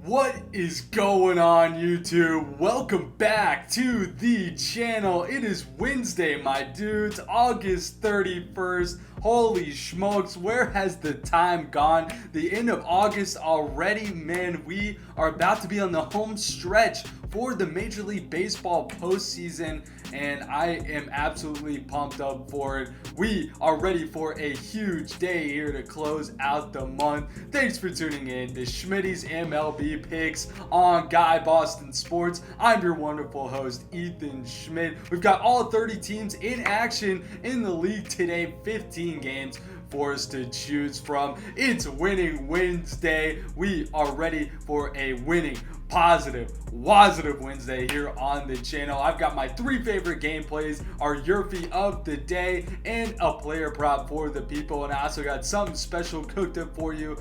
What is going on, YouTube? Welcome back to the channel. It is Wednesday, my dudes, August 31st. Holy smokes, where has the time gone? The end of August already, man. We are about to be on the home stretch for the Major League Baseball postseason, and I am absolutely pumped up for it. We are ready for a huge day here to close out the month. Thanks for tuning in to Schmidty's MLB Picks on Guy Boston Sports. I'm your wonderful host, Ethan Schmidt. We've got all 30 teams in action in the league today, 15 games for us to choose from. It's Winning Wednesday. We are ready for a winning, positive, WOZZATIVE Wednesday here on the channel. I've got my three favorite gameplays, our YRFI of the day, and a player prop for the people. And I also got something special cooked up for you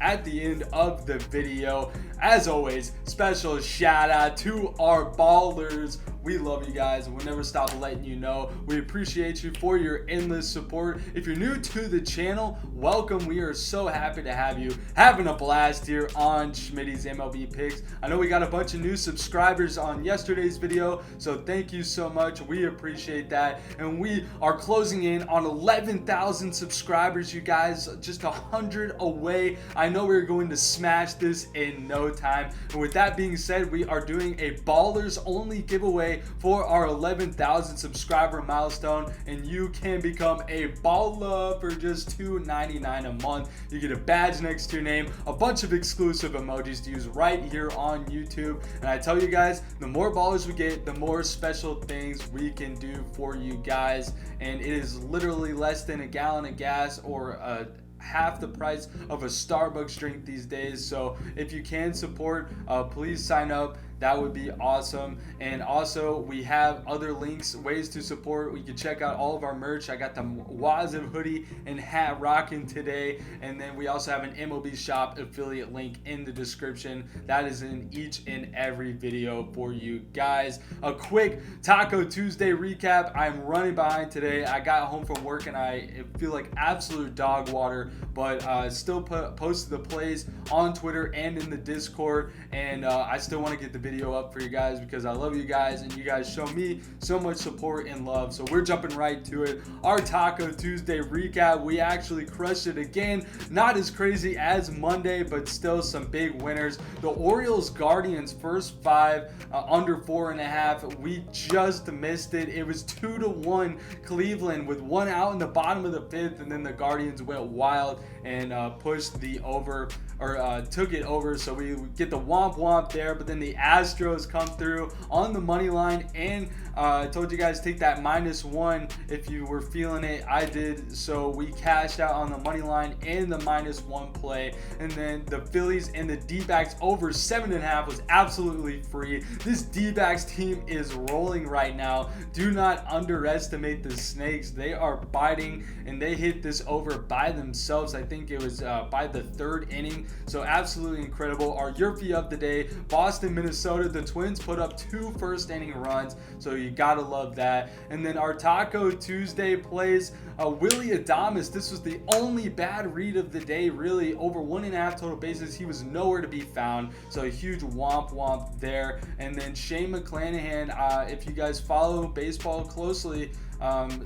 at the end of the video. As always, special shout out to our ballers. We love you guys, and we'll never stop letting you know. We appreciate you for your endless support. If you're new to the channel, welcome. We are so happy to have you having a blast here on Schmidty's MLB Picks. I know we got a bunch of new subscribers on yesterday's video, so thank you so much. We appreciate that. And we are closing in on 11,000 subscribers, you guys. Just 100 away. I know we're going to smash this in no time. And with that being said, we are doing a ballers only giveaway for our 11,000 subscriber milestone, and you can become a baller for just $2.99 a month. You get a badge next to your name, a bunch of exclusive emojis to use right here on YouTube. And I tell you guys, the more ballers we get, the more special things we can do for you guys. And it is literally less than a gallon of gas or half the price of a Starbucks drink these days. So if you can support, please sign up. That would be awesome. And also, we have other links, ways to support. We can check out all of our merch. I got the WOZZATIVE hoodie and hat rocking today. And then we also have an MLB shop affiliate link in the description. That is in each and every video for you guys. A quick Taco Tuesday recap. I'm running behind today. I got home from work and I feel like absolute dog water, but still posted the plays on Twitter and in the Discord. And I still want to get the video up for you guys because I love you guys and you guys show me so much support and love. So we're jumping right to it. Our Taco Tuesday recap, we actually crushed it again. Not as crazy as Monday, but still some big winners. The Orioles Guardians first five under 4.5. We just missed it. It was 2-1 Cleveland with one out in the bottom of the fifth, and then the Guardians went wild and pushed the over, or took it over. So we get the womp there, but then the Astros come through on the money line, and I told you guys take that -1 if you were feeling it. I did, so we cashed out on the money line and the -1 play. And then the Phillies and the D-backs over 7.5 was absolutely free. This D-backs team is rolling right now. Do not underestimate the Snakes. They are biting, and they hit this over by themselves. I think it was by the third inning. So absolutely incredible. Our YRFI of the day, Boston, Minnesota. The Twins put up 2 first-inning runs, so you gotta love that. And then our Taco Tuesday plays, Willy Adames. This was the only bad read of the day, really. Over 1.5 total bases. He was nowhere to be found, so a huge womp there. And then Shane McClanahan, if you guys follow baseball closely,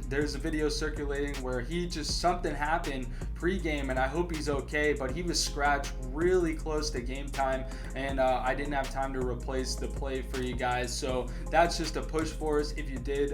there's a video circulating where something happened pre-game, and I hope he's okay, but he was scratched really close to game time, and I didn't have time to replace the play for you guys. So that's just a push for us if you did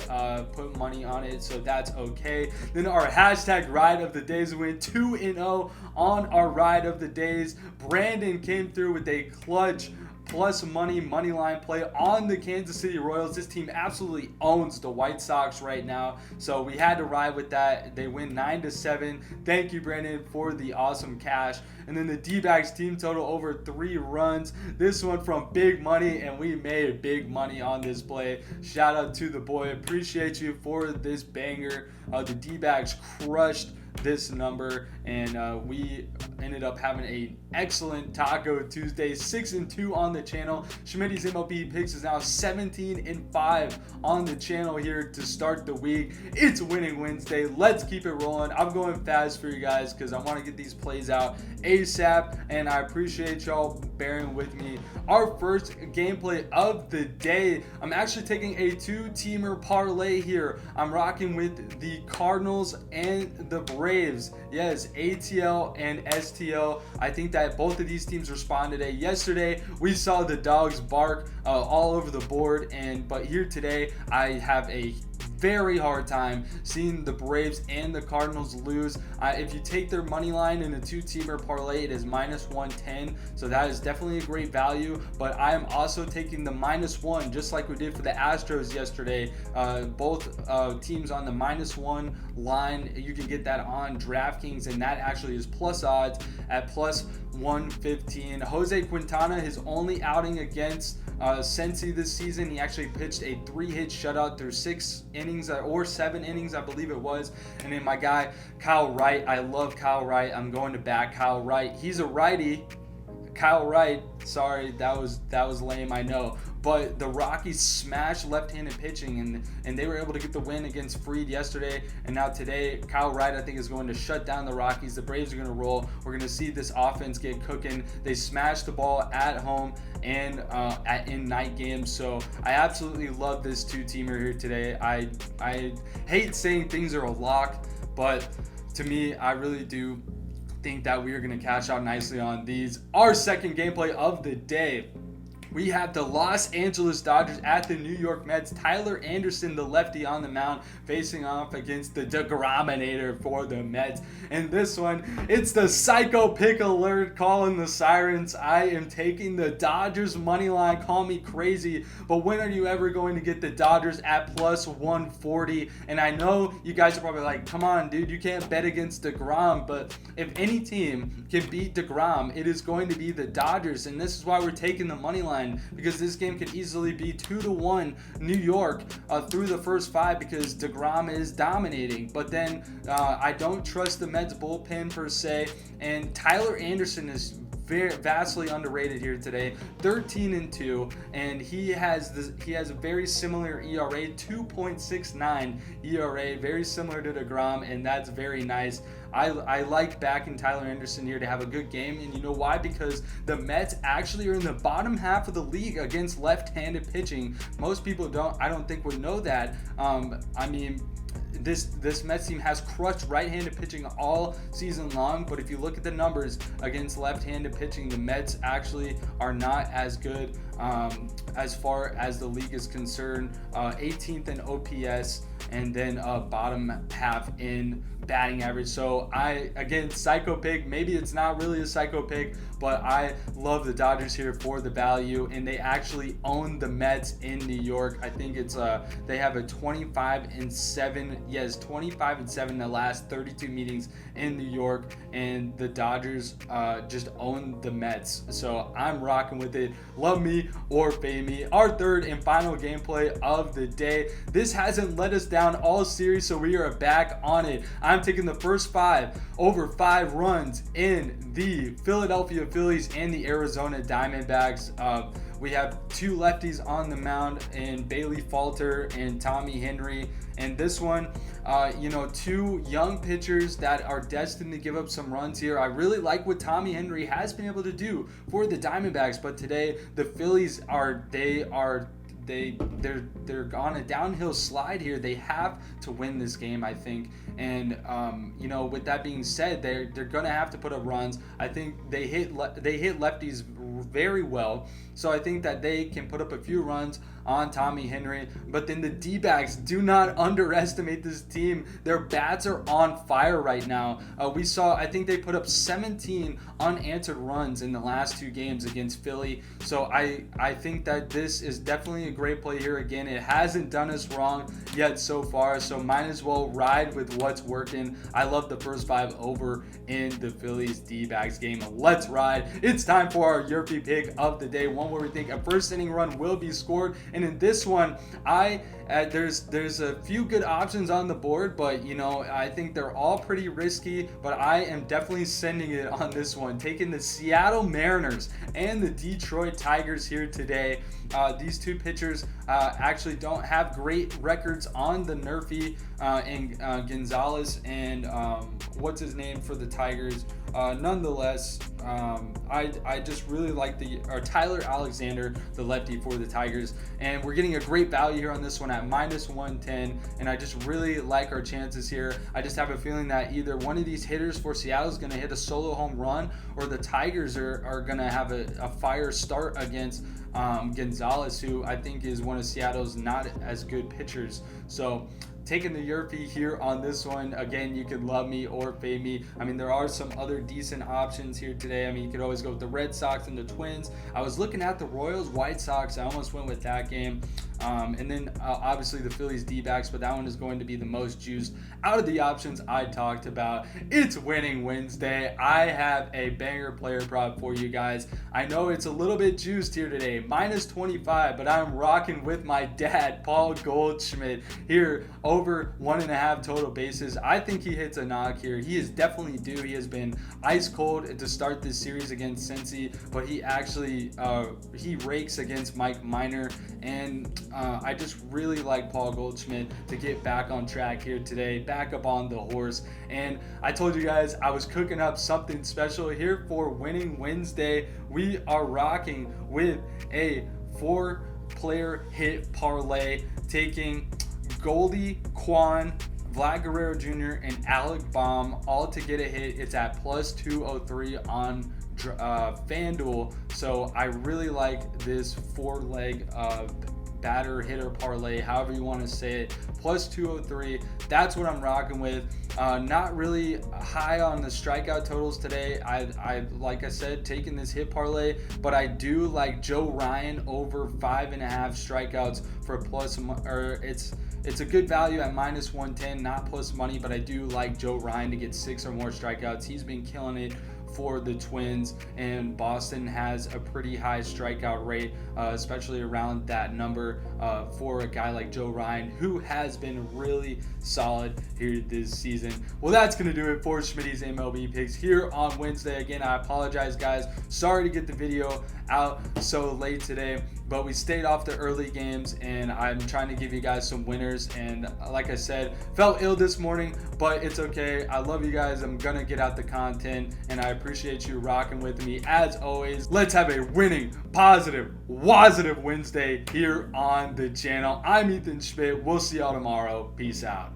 put money on it, so that's okay. Then our hashtag ride of the days, we went 2-0 on our ride of the days. Brandon came through with a clutch plus money line play on the Kansas City Royals. This team absolutely owns the White Sox right now, so we had to ride with that. They win 9-7. Thank you, Brandon, for the awesome cash. And then the D-backs team total over 3 runs. This one from Big Money, and we made big money on this play. Shout out to the boy. Appreciate you for this banger. The D-backs crushed this number, and we ended up having an excellent Taco Tuesday. 6-2 on the channel. Schmidty's MLB picks is now 17-5 on the channel here to start the week. It's Winning Wednesday. Let's keep it rolling. I'm going fast for you guys because I want to get these plays out ASAP, and I appreciate y'all bearing with me. Our first gameplay of the day, I'm actually taking a 2-teamer parlay here. I'm rocking with the Cardinals and the Braves. Yes, ATL and STL. I think that both of these teams responded today. Yesterday, we saw the dogs bark all over the board, but here today, I have a very hard time seeing the Braves and the Cardinals lose. If you take their money line in a 2-teamer parlay, it is -110, so that is definitely a great value. But I am also taking the -1, just like we did for the Astros yesterday. Both teams on the -1 line. You can get that on DraftKings, and that actually is plus odds at +115. Jose Quintana, his only outing against Cincy this season, he actually pitched a 3-hit shutout through 6 innings or 7 innings, I believe it was. And then my guy Kyle Wright, I love Kyle Wright. I'm going to back Kyle Wright. He's a righty. Kyle Wright, sorry, that was lame, I know. But the Rockies smashed left-handed pitching, and they were able to get the win against Fried yesterday. And now today, Kyle Wright, I think, is going to shut down the Rockies. The Braves are going to roll. We're going to see this offense get cooking. They smashed the ball at home and in night games. So I absolutely love this 2-teamer here today. I hate saying things are a lock, but to me, I really do think that we are going to cash out nicely on these. Our second gameplay of the day, we have the Los Angeles Dodgers at the New York Mets. Tyler Anderson, the lefty on the mound, facing off against the DeGrominator for the Mets. And this one, it's the psycho pick alert, calling the sirens. I am taking the Dodgers money line. Call me crazy, but when are you ever going to get the Dodgers at +140? And I know you guys are probably like, come on, dude, you can't bet against DeGrom. But if any team can beat DeGrom, it is going to be the Dodgers. And this is why we're taking the money line, because this game could easily be 2-1 New York through the first 5 because DeGrom is dominating. But then I don't trust the Mets bullpen per se, and Tyler Anderson is vastly underrated here today. 13-2, and he has a very similar ERA, 2.69 ERA, very similar to DeGrom, and that's very nice. I like backing Tyler Anderson here to have a good game, and you know why? Because the Mets actually are in the bottom half of the league against left-handed pitching. Most people I don't think would know that. I mean, this Mets team has crushed right-handed pitching all season long, but if you look at the numbers against left-handed pitching, the Mets actually are not as good as far as the league is concerned. 18th in OPS, and then bottom half in batting average. So again, psycho pick. Maybe it's not really a psycho pick, but I love the Dodgers here for the value, and they actually own the Mets in New York. I think it's they have a 25-7. Yes, 25-7 the last 32 meetings in New York, and the Dodgers just own the Mets. So I'm rocking with it. Love me or fade me. Our third and final gameplay of the day. This hasn't let us down all series, so we are back on it. I'm taking the first 5 over 5 runs in the Philadelphia Phillies and the Arizona Diamondbacks. We have 2 lefties on the mound, and Bailey Falter and Tommy Henry. And this one, 2 young pitchers that are destined to give up some runs here. I really like what Tommy Henry has been able to do for the Diamondbacks, but today the Phillies they're on a downhill slide here. They have to win this game, I think. And with that being said, they're gonna have to put up runs. I think they hit lefties very well, so I think that they can put up a few runs on Tommy Henry. But then the D-backs, do not underestimate this team. Their bats are on fire right now. I think they put up 17 unanswered runs in the last 2 games against Philly. So I think that this is definitely a great play here. Again, it hasn't done us wrong yet so far, so might as well ride with what's working. I love the first 5 over in the Phillies D-backs game. Let's ride. It's time for our Your YRFI pick of the day, one where we think a first inning run will be scored. And in this one, there's a few good options on the board, but I think they're all pretty risky, but I am definitely sending it on this one, taking the Seattle Mariners and the Detroit Tigers here today. These two pitchers actually don't have great records on the Nerfy, and Gonzalez and what's his name for the Tigers. Nonetheless, I just really like Tyler Alexander, the lefty for the Tigers, and we're getting a great value here on this one at -110, and I just really like our chances here. I just have a feeling that either one of these hitters for Seattle is going to hit a solo home run, or the Tigers are going to have a fire start against Gonzalez, who I think is one of Seattle's not as good pitchers. So taking the YRFI here on this one. Again, you could love me or fade me. I mean, there are some other decent options here today. I mean, you could always go with the Red Sox and the Twins. I was looking at the Royals, White Sox. I almost went with that game. And then obviously the Phillies D-backs, but that one is going to be the most juiced out of the options I talked about. It's Winning Wednesday. I have a banger player prop for you guys. I know it's a little bit juiced here today, -25, but I'm rocking with my dad, Paul Goldschmidt, here over 1.5 total bases. I think he hits a knock here. He is definitely due. He has been ice cold to start this series against Cincy, but he actually he rakes against Mike Minor, and I just really like Paul Goldschmidt to get back on track here today, back up on the horse. And I told you guys I was cooking up something special here for Winning Wednesday. We are rocking with a 4-player hit parlay, taking Goldie, Quan, Vlad Guerrero Jr., and Alec Baum all to get a hit. It's at +203 on FanDuel. So I really like this 4-leg batter hitter parlay, however you want to say it, +203. That's what I'm rocking with. Not really high on the strikeout totals today. I like I said, taking this hit parlay, but I do like Joe Ryan over 5.5 strikeouts for it's a good value at -110, not plus money, but I do like Joe Ryan to get 6 or more strikeouts. He's been killing it for the Twins, and Boston has a pretty high strikeout rate, especially around that number for a guy like Joe Ryan, who has been really solid here this season. Well, that's going to do it for Schmidty's MLB picks here on Wednesday. Again, I apologize, guys. Sorry to get the video out so late today, but we stayed off the early games, and I'm trying to give you guys some winners. And like I said, felt ill this morning, but it's okay. I love you guys. I'm gonna get out the content, and I appreciate you rocking with me as always. Let's have a winning, positive, WOZZATIVE Wednesday here on the channel. I'm Ethan Schmidt. We'll see y'all tomorrow. Peace out.